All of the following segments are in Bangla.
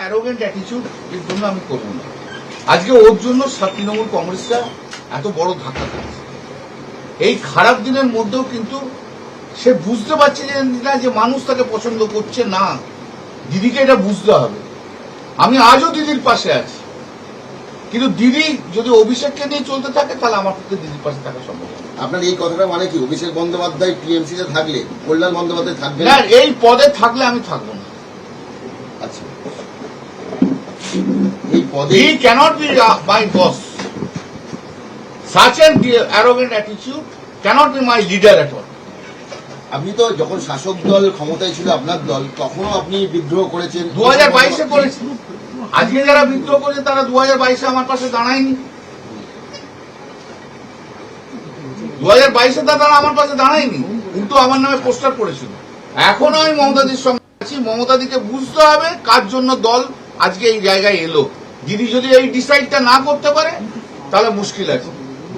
অ্যারোগেন্ট অ্যাটিটিউড এর জন্য আমি করবো না। আজকে ওর জন্য তৃণমূল কংগ্রেসরা এত বড় ধাক্কা খাচ্ছে। এই খারাপ দিনের মধ্যেও কিন্তু সে বুঝতে পারছে না যে মানুষ তাকে পছন্দ করছে না। দিদিকে এটা বুঝতে হবে। আমি আজও দিদির পাশে আছি, কিন্তু দিদি যদি অভিষেককে নিয়ে চলতে থাকে তাহলে আমার পক্ষে দিদির পাশে থাকা সম্ভব। আপনার এই কথাটা মানে কি, অভিষেক বন্দ্যোপাধ্যায় টিএমসিতে থাকলে কল্যাণ বন্দ্যোপাধ্যায় থাকবে না? এই পদে থাকলে আমি থাকবো না। আচ্ছা, এই পদে He cannot be my boss. Such an arrogant attitude cannot be my leader at all. আপনি তো যখন শাসক দল ক্ষমতায় ছিল আপনার দল, তখনও আপনি বিদ্রোহ করেছেন। 2022-এ করেছি। আজকে যারা বিদ্রোহ করেছে তারা 2022-এ আমার পাশে দাঁড়ায়নি। 2022-এ তারা আমার পাশে দাঁড়ায়নি, কিন্তু আমার নামে পোস্টার করেছিল। এখনো আমি মমতাদির সঙ্গে আছি। মমতাদিকে বুঝতে হবে কার জন্য দল আজকে এই জায়গায় এলো। দিদি যদি এই ডিসাইডটা না করতে পারে তাহলে মুশকিল আছে।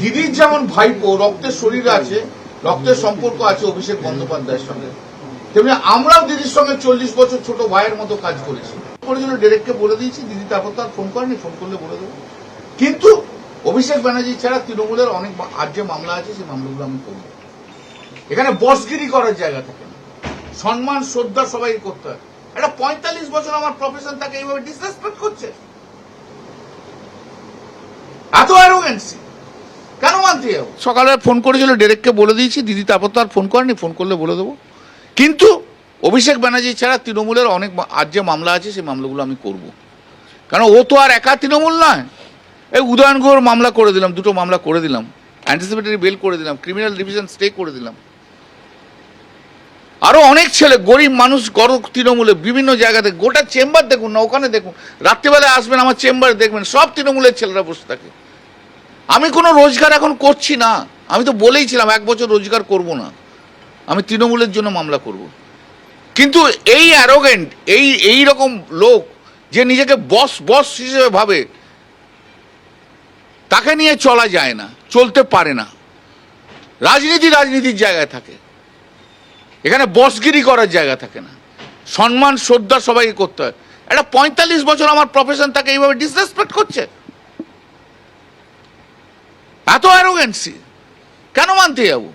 দিদির যেমন ভাইপো রক্তের শরীর আছে, রক্তের সম্পর্ক আছে অভিষেক বন্দ্যোপাধ্যায়ের সঙ্গে, তেমনি আমরাও দিদির সঙ্গে 40 বছর ছোট ভাইয়ের মতো কাজ করেছি। করেছিল ডিরেক্টকে বলে দিয়েছি, দিদি তারপর তার ফোন করেনি, ফোন করলে বলে দেবো। কিন্তু অভিষেক ব্যানার্জি ছাড়া তৃণমূলের অনেক আর যে মামলা আছে সেই মামলাগুলো আমি করব। এখানে বসগিরি করার জায়গা থাকে না, সম্মান শ্রদ্ধা সবাই করতে হয়। একটা 45 বছর আমার প্রফেশন তাকে এইভাবে ডিসরেসপেক্ট করছে, এত অ্যারোগেন্সি কেন মানতে যাবো? সকালে ফোন করেছিল ডিরেক্টকে বলে দিয়েছি, দিদি তারপর তো আর ফোন করেনি, ফোন করলে বলে দেবো। কিন্তু অভিষেক ব্যানার্জি ছাড়া তৃণমূলের অনেক আর যে মামলা আছে সেই মামলাগুলো আমি করব। কারণ ও তো আর একা তৃণমূল নয়। এই উদয়ন গুহর মামলা করে দিলাম, 2টো মামলা করে দিলাম, অ্যান্টিসিপেটরি বেল করে দিলাম, ক্রিমিনাল ডিভিশন স্টে করে দিলাম। আরো অনেক ছেলে গরিব মানুষ গড় তৃণমূলে বিভিন্ন জায়গাতে, গোটা চেম্বার দেখুন না, ওখানে দেখুন, রাত্রিবেলায় আসবেন আমার চেম্বারে দেখবেন সব তৃণমূলের ছেলেরা বসে থাকে। আমি কোনো রোজগার এখন করছি না, আমি তো বলেইছিলাম 1 বছর রোজগার করব না, আমি তৃণমূলের জন্য মামলা করব। কিন্তু এই অ্যারোগেন্ট, এই রকম লোক যে নিজেকে বস হিসেবে ভাবে, তাকে নিয়ে চলা যায় না, চলতে পারে না। রাজনীতির জায়গায় থাকে, এখানে বসগিরি করার জায়গা থাকে না, সম্মান শ্রদ্ধা সবাইকে করতে হয়। একটা 45 বছর আমার প্রফেশন তাকে এইভাবে ডিসরেসপেক্ট করছে, এত অ্যারোগেন্সি কেন মানতে যাবো?